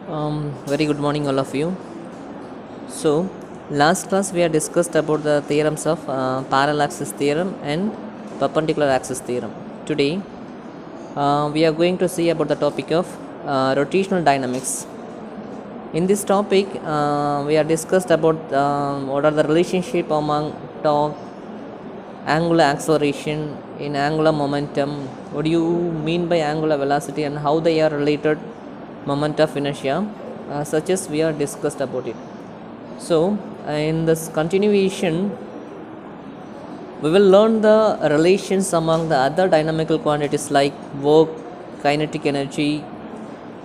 Very good morning, all of you. So, last class we have discussed about the theorems of parallel axis theorem and perpendicular axis theorem. Today, we are going to see about the topic of rotational dynamics. In this topic, we have discussed about what are the relationship among torque, angular acceleration, in angular momentum. What do you mean by angular velocity and how they are related? Moment of inertia, such as we have discussed about it. So, in this continuation, we will learn the relations among the other dynamical quantities like work, kinetic energy.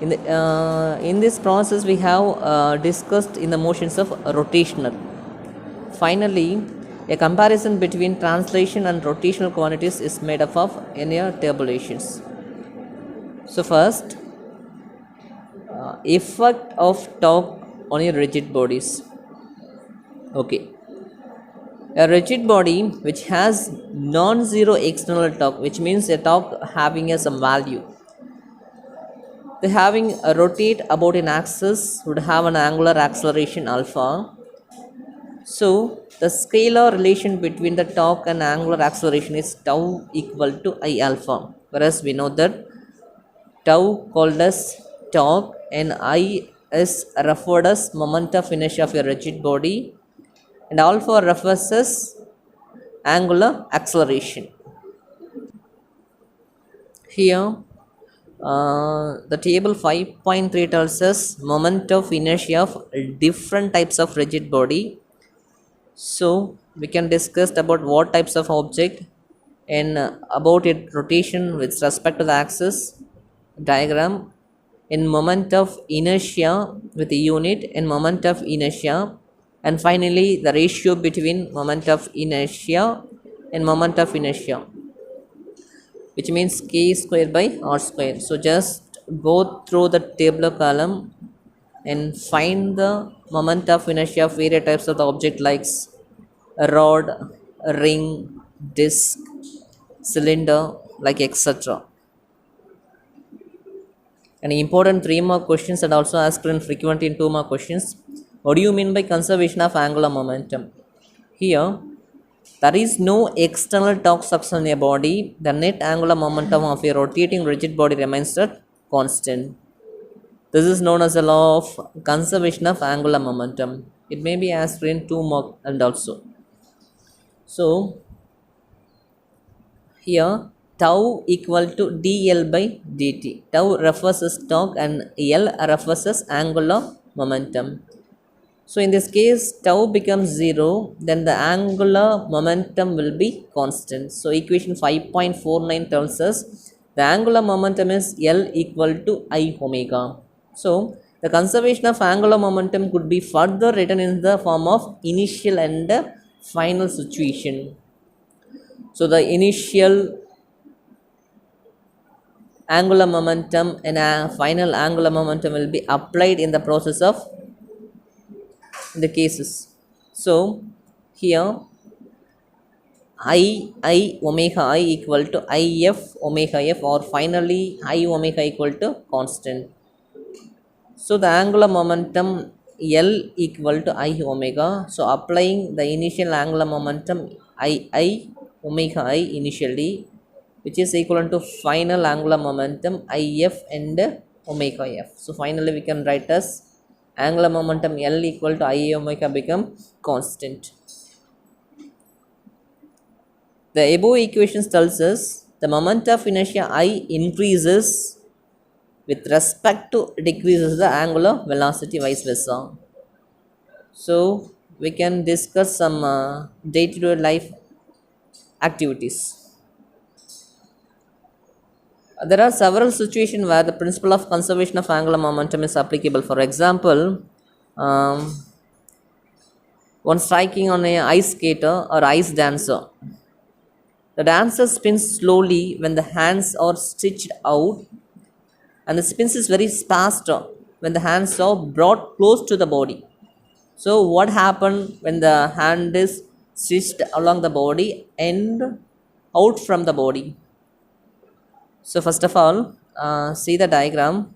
In this process, we have discussed in the motions of rotational. Finally, a comparison between translation and rotational quantities is made up of linear tabulations. So, first, effect of torque on your rigid bodies. Okay, a rigid body which has non-zero external torque, which means a torque having some value, the having a rotate about an axis would have an angular acceleration alpha. So the scalar relation between the torque and angular acceleration is tau equal to I alpha, whereas we know that tau called as torque and I is referred as moment of inertia of a rigid body, and alpha refers as angular acceleration. Here, the table 5.3 tells us moment of inertia of different types of rigid body. So we can discuss about what types of object and about its rotation with respect to the axis diagram, in moment of inertia with the unit and moment of inertia, and finally the ratio between moment of inertia and moment of inertia, which means k square by r square. So just go through the tabular column and find the moment of inertia of various types of the object like a rod, a ring, disc, cylinder, like etc. And important 3 mark questions and also asked in frequently in 2 mark questions. What do you mean by conservation of angular momentum? Here, there is no external torque suction in a body. The net angular momentum of a rotating rigid body remains at constant. This is known as the law of conservation of angular momentum. It may be asked in 2 mark and also. So here, tau equal to dl by dt. Tau refers as torque and L refers as angular momentum. So in this case, tau becomes 0, then the angular momentum will be constant. So equation 5.49 tells us the angular momentum is L equal to I omega. So the conservation of angular momentum could be further written in the form of initial and final situation. So the initial angular momentum and final angular momentum will be applied in the process of the cases. So here I omega I equal to if omega f, or finally I omega equal to constant. So the angular momentum L equal to I omega. So applying the initial angular momentum I omega I initially, which is equivalent to final angular momentum if and omega f. So finally we can write as angular momentum L equal to I omega become constant. The above equations tells us the moment of inertia I increases with respect to decreases the angular velocity, vice versa. So we can discuss some day-to-day life activities. There are several situations where the principle of conservation of angular momentum is applicable. For example, one striking on an ice skater or ice dancer. The dancer spins slowly when the hands are stretched out, and the spins is very faster when the hands are brought close to the body. So what happened when the hand is stretched along the body and out from the body? So first of all, see the diagram.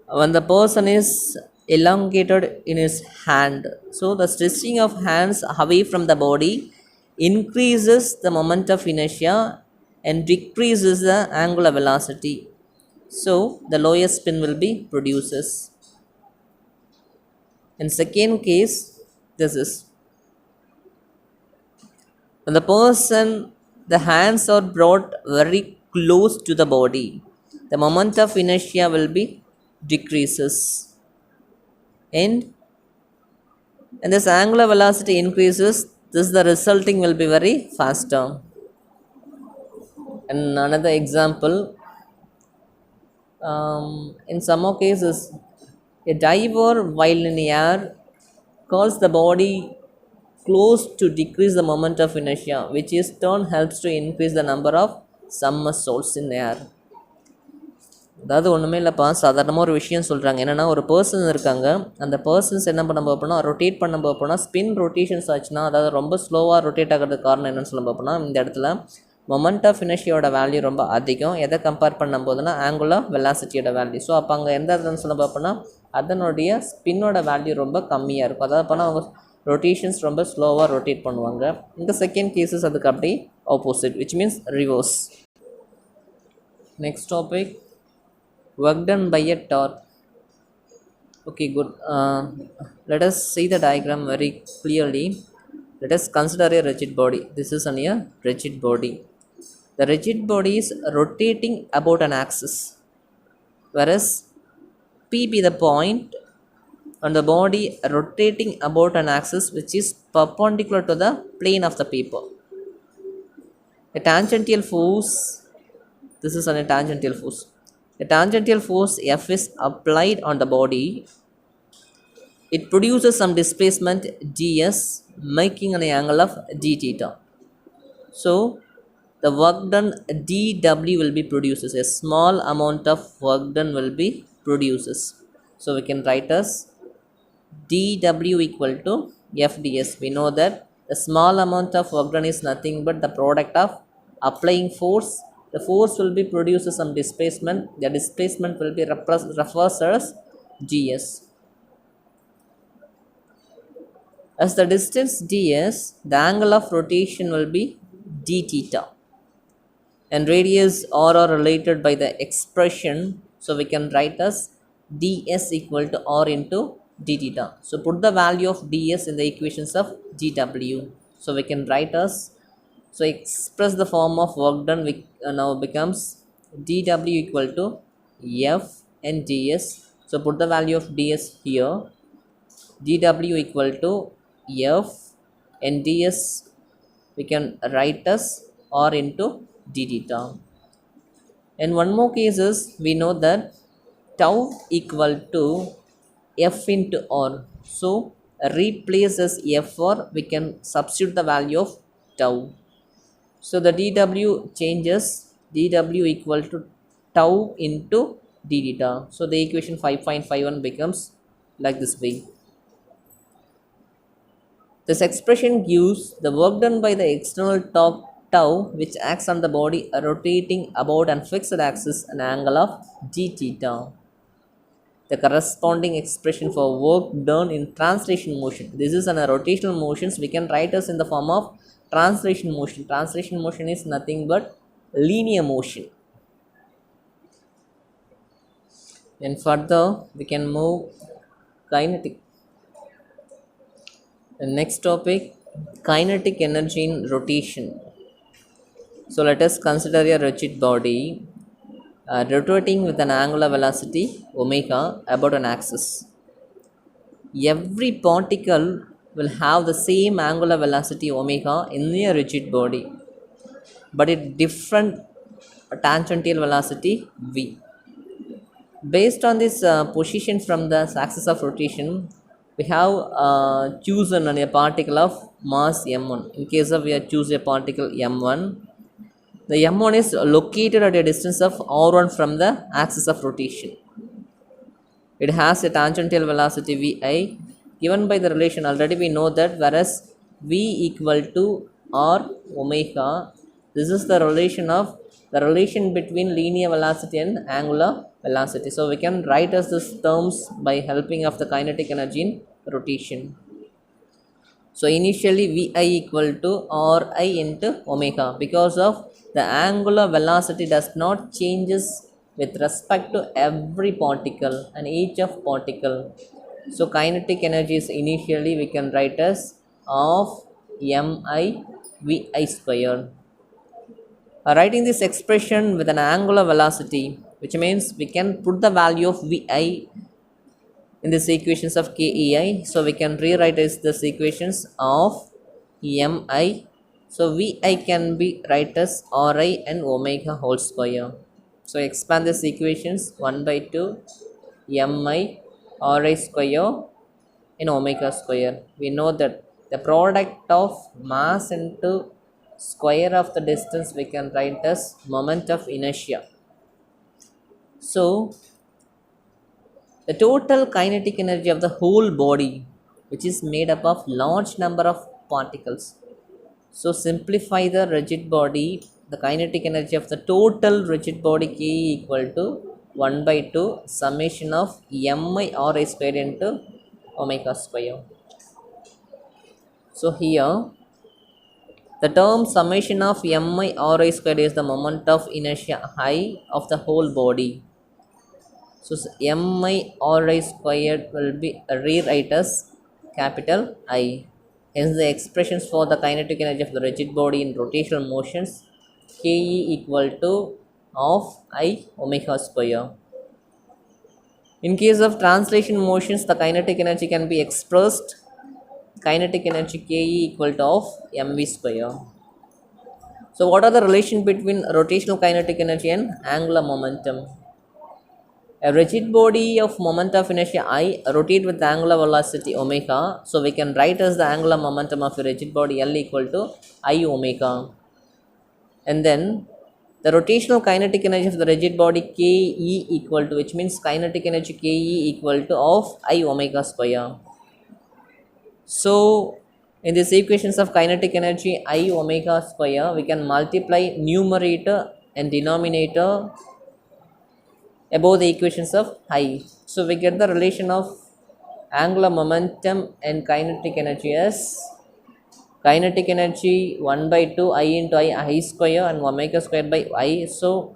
when the person is elongated in his hand, so the stretching of hands away from the body increases the moment of inertia and decreases the angular velocity, so the lowest spin will be produces. In second case, this is when the person, the hands are brought very close to the body, the moment of inertia will be decreases, and this angular velocity increases, this the resulting will be very faster. And another example, in some more cases, a diver while in the air calls the body close to decrease the moment of inertia, which is turn helps to increase the number of somersaults in air. அதாவது ஒன்றுமே இல்லைப்பா, சாதாரணமாக ஒரு விஷயம் சொல்கிறாங்க. என்னென்னா, ஒரு person இருக்காங்க, அந்த பர்சன்ஸ் என்ன பண்ண பார்ப்போம்னா, ரொட்டேட் பண்ண பார்ப்போம்னா, ஸ்பின் ரொட்டேஷன்ஸ் ஆச்சுன்னா, அதாவது ரொம்ப ஸ்லோவாக ரொட்டேட் ஆகிறதுக்கு காரணம் என்னென்னு சொல்ல பார்ப்போம்னா, இந்த இடத்துல மொமெண்ட் ஆஃப் இனர்ஷியோட வேல்யூ ரொம்ப அதிகம். எதை கம்பேர் பண்ணும் போதுன்னா, ஆங்குலர் வெலாசிட்டியோட வேல்யூ. ஸோ அப்போ அங்கே எந்த இடத்துலன்னு சொல்ல பார்ப்போம்னா, அதனுடைய ஸ்பின்னோட வேல்யூ ரொம்ப கம்மியாக இருக்கும். அதாவது பண்ணால் அவங்க ரொட்டேஷன்ஸ் ரொம்ப ஸ்லோவாக ரொட்டேட் பண்ணுவாங்க. இந்த செகண்ட் கேசஸ் அதுக்கு அப்படி opposite, which means reverse. Next topic, work done by a torque. Okay, good. Let us see the diagram very clearly. Let us consider a rigid body. This is a rigid body. The rigid body is rotating about an axis, whereas P be the point and the body rotating about an axis which is perpendicular to the plane of the paper. A tangential force, this is a tangential force. A tangential force F is applied on the body. It produces some displacement ds, making an angle of d theta. So the work done dw will be produces, a small amount of work done will be produces. So we can write as dw equal to f ds. We know that the small amount of work done is nothing but the product of applying force. The force will be produces some displacement. The displacement will be referred as gs. As the distance ds, the angle of rotation will be d theta, and radius r are related by the expression. So we can write as ds equal to r into d theta. So put the value of ds in the equations of dw. So we can write as, so express the form of work done now becomes dw equal to f and ds. So put the value of ds here, dw equal to f and ds we can write as r into d theta. And one more case is, we know that tau equal to f into r. So replace as f, or we can substitute the value of tau. So the dw changes, dw equal to tau into d theta. So the equation 5.51 becomes like this way. This expression gives the work done by the external torque tau, which acts on the body rotating about an fixed axis, an angle of d theta. The corresponding expression for work done in translation motion, this is a rotational motions, we can write as in the form of translation motion. Translation motion is nothing but linear motion. And further we can move kinetic. The next topic, kinetic energy in rotation. So let us consider a rigid body rotating with an angular velocity omega about an axis. Every particle will have the same angular velocity omega in a rigid body, but at different tangential velocity v. Based on this position from the axis of rotation, we have chosen a particle of mass m1. In case of we have choose a particle m1, the m1 is located at a distance of r1 from the axis of rotation. It has a tangential velocity vi given by the relation. Already we know that, whereas v equal to r omega, this is the relation of the relation between linear velocity and angular velocity. So we can write as these terms by helping of the kinetic energy in rotation. So initially Vi equal to Ri into omega, because of the angular velocity does not changes with respect to every particle and each of particle. So kinetic energy is initially we can write as of mi Vi square. Writing this expression with an angular velocity, which means we can put the value of Vi in this equations of KEI. So we can rewrite as this equations of Mi. So Vi can be write as Ri and omega whole square. So expand this equations 1 by 2 Mi Ri square in omega square. We know that the product of mass into square of the distance we can write as moment of inertia. So the total kinetic energy of the whole body, which is made up of large number of particles. So simplify the rigid body, the kinetic energy of the total rigid body K equal to 1 by 2 summation of Mi Ri square into omega square. So here the term summation of Mi Ri square is the moment of inertia I of the whole body. So Mi Ri squared will be rewrite as capital I. Hence the expressions for the kinetic energy of the rigid body in rotational motions Ke equal to of I omega square. In case of translation motions, the kinetic energy can be expressed kinetic energy Ke equal to of mv square. So what are the relation between rotational kinetic energy and angular momentum? A rigid body of moment of inertia I rotate with the angular velocity omega. So we can write as the angular momentum of a rigid body L equal to I omega. And then the rotational kinetic energy of the rigid body Ke equal to, which means kinetic energy Ke equal to of I omega square. So in these equations of kinetic energy I omega square, we can multiply numerator and denominator above the equations of I. So we get the relation of angular momentum and kinetic energy as kinetic energy 1 by 2 I into I square and omega square by I. So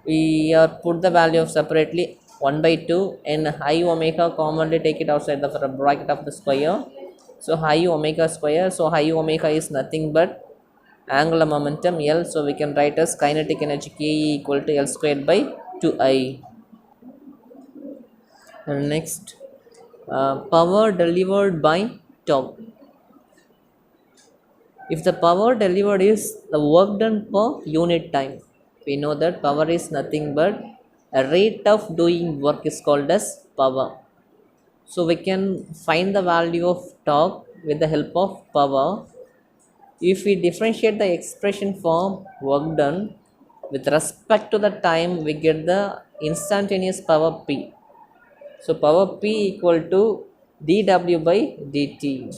we put the value of separately 1 by 2 and I omega commonly take it outside the bracket of the square. So I omega square. So I omega is nothing but angular momentum L. So we can write as kinetic energy Ke equal to L squared by 2I. And next, power delivered by tau. If the power delivered is the work done per unit time, we know that power is nothing but a rate of doing work is called as power. So we can find the value of torque with the help of power. If we differentiate the expression for work done with respect to the time, we get the instantaneous power P. So power P equal to dW by dt.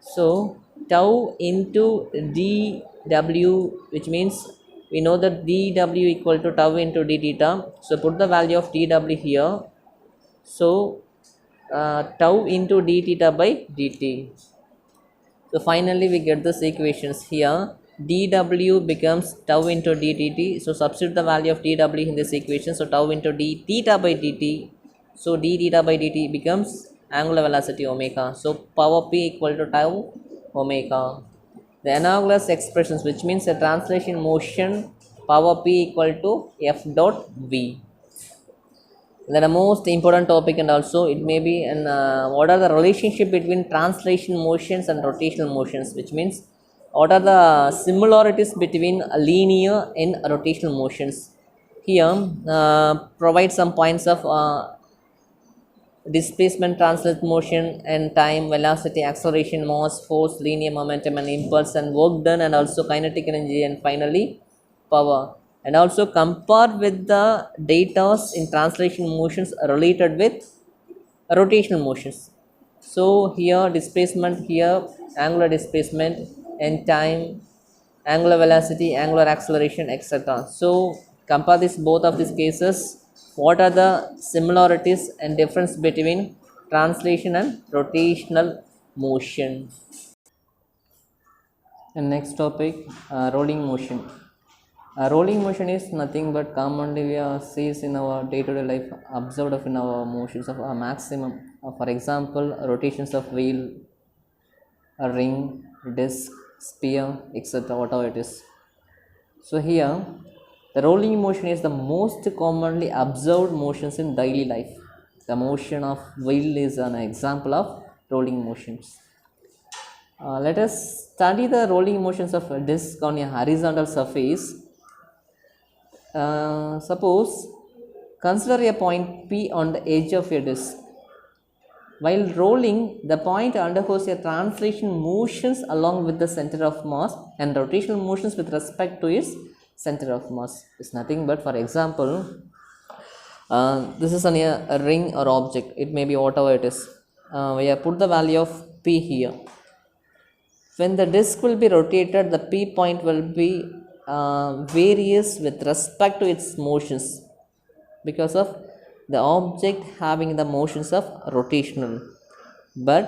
So tau into dW, which means we know that dW equal to tau into d theta. So put the value of dW here. So tau into d theta by dt. So finally we get this equations here. dW becomes tau into d dt. So substitute the value of dW in this equation. So tau into d theta by dt. So d theta by dt becomes angular velocity omega. So power P equal to tau omega. The analogous expressions, which means a translation motion power P equal to F dot V. Then the most important topic, and also it may be what are the relationship between translation motions and rotational motions, which means what are the similarities between linear and rotational motions. Here provide some points of displacement, translate motion, and time, velocity, acceleration, mass, force, linear momentum, and impulse, and work done, and also kinetic energy, and finally power. And also compare with the data in translation motions related with rotational motions. So here displacement, here angular displacement, and time angular velocity, angular acceleration, etc. So compare this both of these cases. What are the similarities and difference between translation and rotational motion? And next topic, rolling motion. Rolling motion is nothing but commonly we sees in our day-to-day life, observed of in our motions of a maximum. For example, rotations of wheel, a ring, disc, sphere, etc. Whatever it is. So here, the rolling motion is the most commonly observed motions in daily life. The motion of wheel is an example of rolling motions. Let us study the rolling motions of a disc on a horizontal surface. Suppose consider a point P on the edge of a disc. While rolling, the point undergoes a translation motions along with the center of mass and rotational motions with respect to its center of mass. It's nothing but, for example, this is a ring or object. It may be whatever it is. We have put the value of P here. When the disk will be rotated, the P point will be various with respect to its motions because of the object having the motions of rotational, but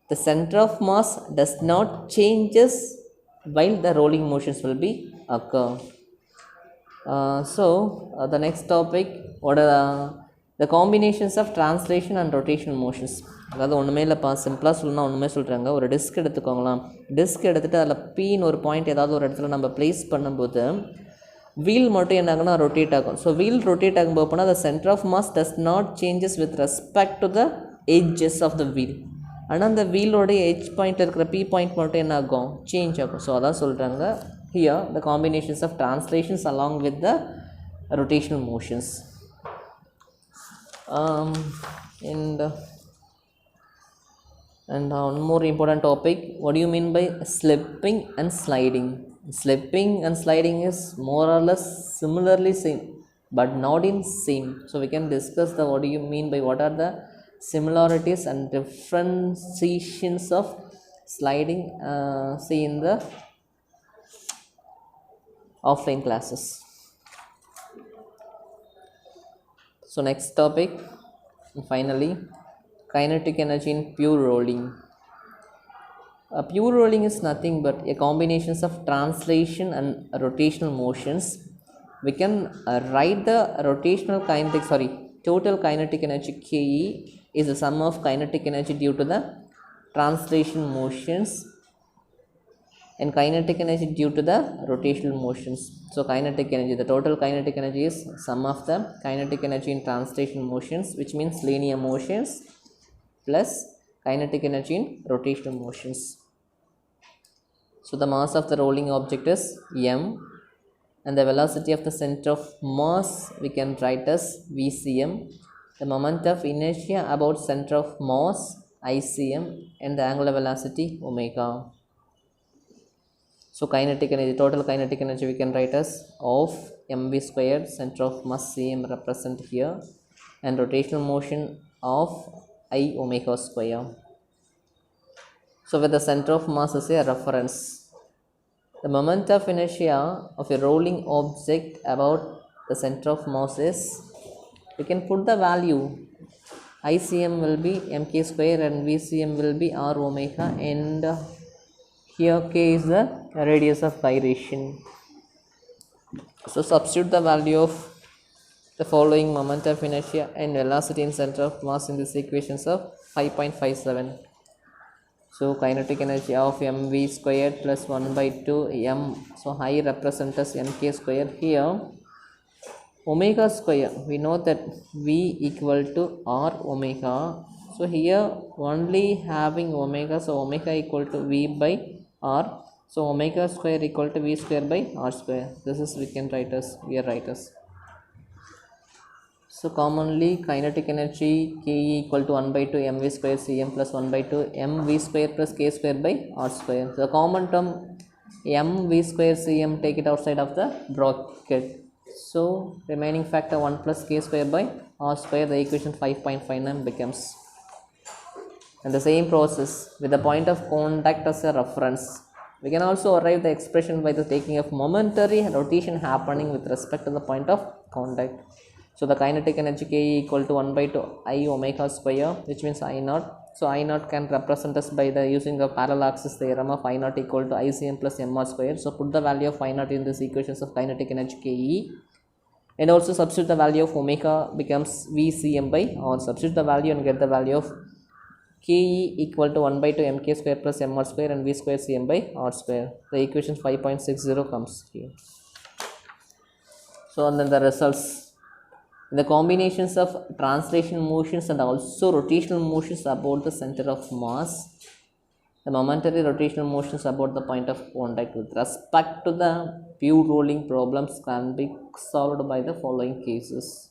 the center of mass does not changes while the rolling motions will be occur. The next topic, what are the combinations of translation and rotational motions? அதாவது ஒன்றுமே இல்லைப்பா, சிம்பிளாக சொல்லணும்னா ஒன்றுமே சொல்கிறாங்க. ஒரு disk எடுத்துக்கோங்களாம். Disk எடுத்துகிட்டு அதில் பீன்னு ஒரு பாயிண்ட் ஏதாவது ஒரு இடத்துல நம்ம ப்ளேஸ் பண்ணும்போது வீல் மட்டும் என்ன ஆகுனா ரொட்டேட் ஆகும். ஸோ வீல் ரொட்டேட் ஆகும்போது போனால் the centre of mass does not changes with respect to the edges of the wheel. ஆனால் அந்த வீலோடைய எட்ஜ் பாயிண்ட் இருக்கிற பி பாயிண்ட் மட்டும் என்ன ஆகும், சேஞ்ச் ஆகும். ஸோ அதான் சொல்கிறாங்க here the combinations of translations along with the rotational motions. And one more important topic, what do you mean by slipping and sliding? Slipping and sliding is more or less similarly same but not in same. So we can discuss the what do you mean by what are the similarities and differentiations of sliding see in the offline classes. So next topic, finally, kinetic energy in pure rolling. Pure rolling is nothing but a combination of translation and rotational motions. We can write the total kinetic energy Ke is the sum of kinetic energy due to the translation motions and kinetic energy due to the rotational motions. So kinetic energy, the total kinetic energy is sum of the kinetic energy in translation motions, which means linear motions, plus kinetic energy in rotational motions. So the mass of the rolling object is m, and the velocity of the center of mass we can write as vcm, the moment of inertia about center of mass icm, and the angular velocity omega. So kinetic energy, total kinetic energy we can write as of mv squared, center of mass cm represent here, and rotational motion of I omega square. So with the center of mass is a reference, the moment of inertia of a rolling object about the center of mass is, we can put the value ICM will be mk square and VCM will be r omega, and here k is the radius of gyration. So substitute the value of the following moment of inertia and velocity in center of mass in these equations of 5.57. So kinetic energy of mv squared plus 1 by 2 m, so I represent as mk square. Here omega square, we know that v equal to r omega, so here only having omega, so omega equal to v by r, so omega square equal to v square by r square. This is we can write as, we are writers. So commonly kinetic energy Ke equal to 1 by 2 mv square cm plus 1 by 2 mv square plus k square by r square. So the common term mv square cm, take it outside of the bracket. So remaining factor 1 plus k square by r square, the equation 5.59 becomes. And the same process with the point of contact as a reference, We can also arrive the expression by the taking of momentary rotation happening with respect to the point of contact. So the kinetic energy K equal to 1 by 2 I omega square, which means I naught. So I naught can represent us by the using the parallel axis theorem of I naught equal to ICM plus mr square. So put the value of I naught in this equations of kinetic energy Ke, and also substitute the value of omega becomes VCM by, or substitute the value and get the value of Ke equal to 1 by 2 mk square plus mr square and v square cm by r square. The equation 5.60 comes here. So and then the results, the combinations of translation motions and also rotational motions about the center of mass, the momentary rotational motions about the point of contact with respect to the pure rolling problems can be solved by the following cases.